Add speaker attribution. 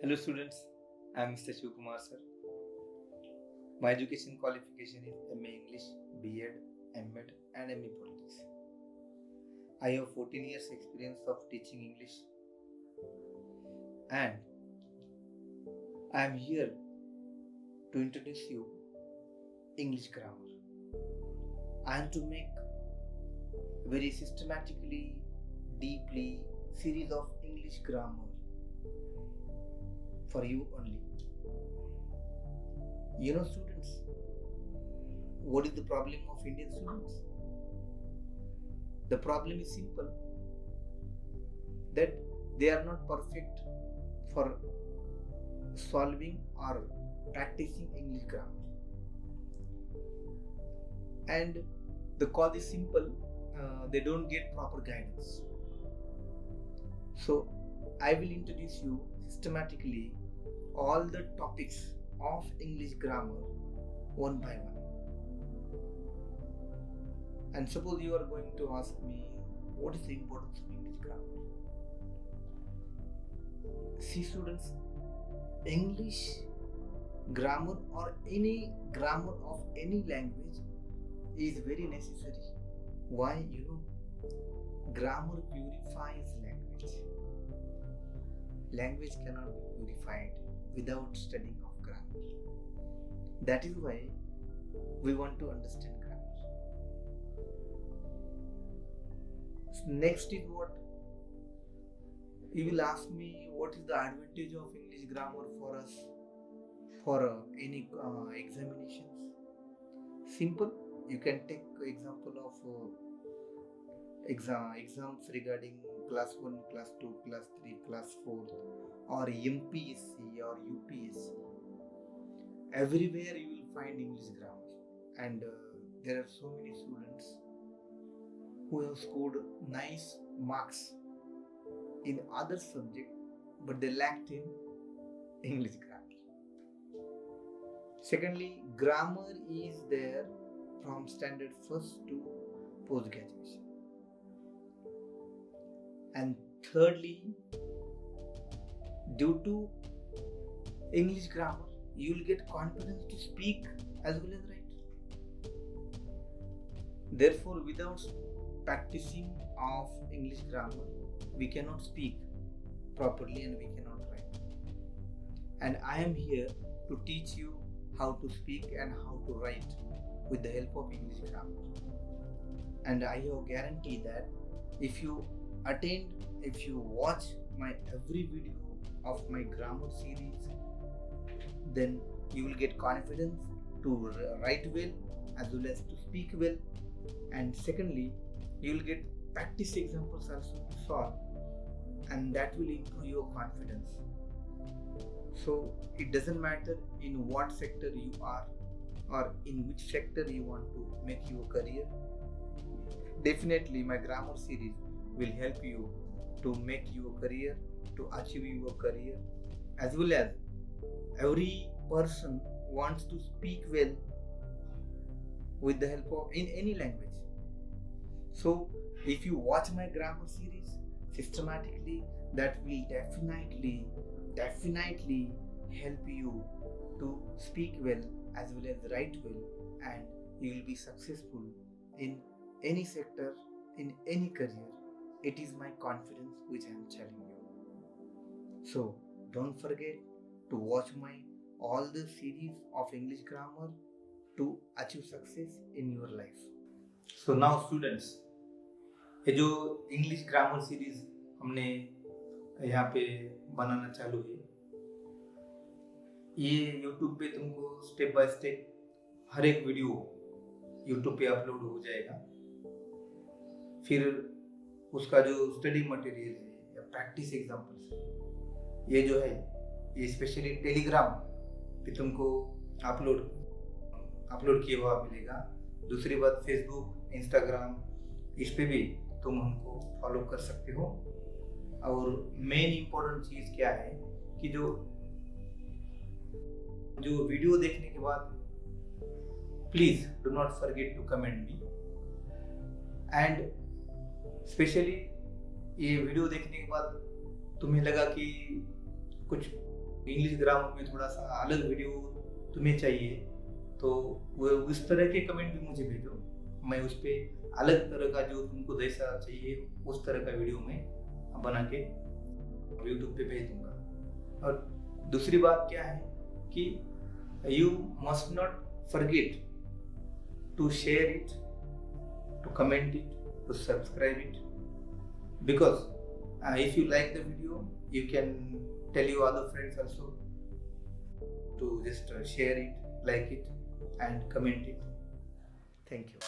Speaker 1: Hello students, I am Mr. Shivkumar sir. My education qualification is MA English, B.Ed, M.Ed and MA Politics. I have 14 years experience of teaching English and I am here to introduce you English grammar. I am to make very systematically, deeply series of English grammar for you only. You know students, what is the problem of Indian students? The problem is simple, that they are not perfect for solving or practicing English grammar. And the cause is simple, they don't get proper guidance. So I will introduce you systematically all the topics of English grammar one by one. And suppose you are going to ask me, what is the importance of English grammar? See students, English grammar or any grammar of any language is very necessary. Why? Grammar purifies language. Language cannot be purified without studying of grammar. That is why we want to understand grammar. Next is what? You will ask me, what is the advantage of English grammar for us for any examinations? Simple. You can take example of exams regarding class 1, class 2, class 3, class 4 or MPSC or UPSC. Everywhere you will find English grammar, and there are so many students who have scored nice marks in other subject, but they lacked in English grammar. Secondly, grammar is there from standard 1st to post graduation. And thirdly, due to English grammar, you will get confidence to speak as well as write. Therefore, without practicing of English grammar, we cannot speak properly and we cannot write. And I am here to teach you how to speak and how to write with the help of English grammar. And I have guarantee that if you watch my every video of my grammar series, then you will get confidence to write well as well as to speak well. And secondly, you will get practice examples also to solve, and that will improve your confidence. So it doesn't matter in what sector you are or in which sector you want to make your career. Definitely my grammar series will help you to make your career, to achieve your career, as well as every person wants to speak well with the help of in any language. So if you watch my grammar series systematically, that will definitely help you to speak well as well as write well, and you will be successful in any sector, in any career. It is my confidence which I am telling you. So don't forget to watch my all the series of English grammar to achieve success in your life. So now students, ये जो English grammar series हमने यहाँ पे बनाना चालू है, ये YouTube पे तुमको स्टेप बाय स्टेप हर एक वीडियो YouTube पे अपलोड हो जाएगा. फिर उसका जो स्टडी मटेरियल है या प्रैक्टिस एग्जाम्पल्स है, ये जो है ये स्पेशली टेलीग्राम पे तुमको अपलोड किया हुआ मिलेगा. दूसरी बात, फेसबुक, इंस्टाग्राम, इस पे भी तुम हमको फॉलो कर सकते हो. और मेन इम्पोर्टेंट चीज़ क्या है कि जो वीडियो देखने के बाद please do not forget to comment me. And specially ये वीडियो देखने के बाद तुम्हें लगा कि कुछ इंग्लिश ग्रामर में थोड़ा सा अलग वीडियो तुम्हें चाहिए तो वो उस तरह के कमेंट भी मुझे भेजो, मैं उस पर अलग तरह का जो तुमको जैसा चाहिए उस तरह का वीडियो में बना के यूट्यूब पे भेज दूंगा। और दूसरी बात क्या है कि you must not forget to share it, to comment it, to subscribe it, because if you like the video you can tell your other friends also to just share it, like it and comment it. Thank you.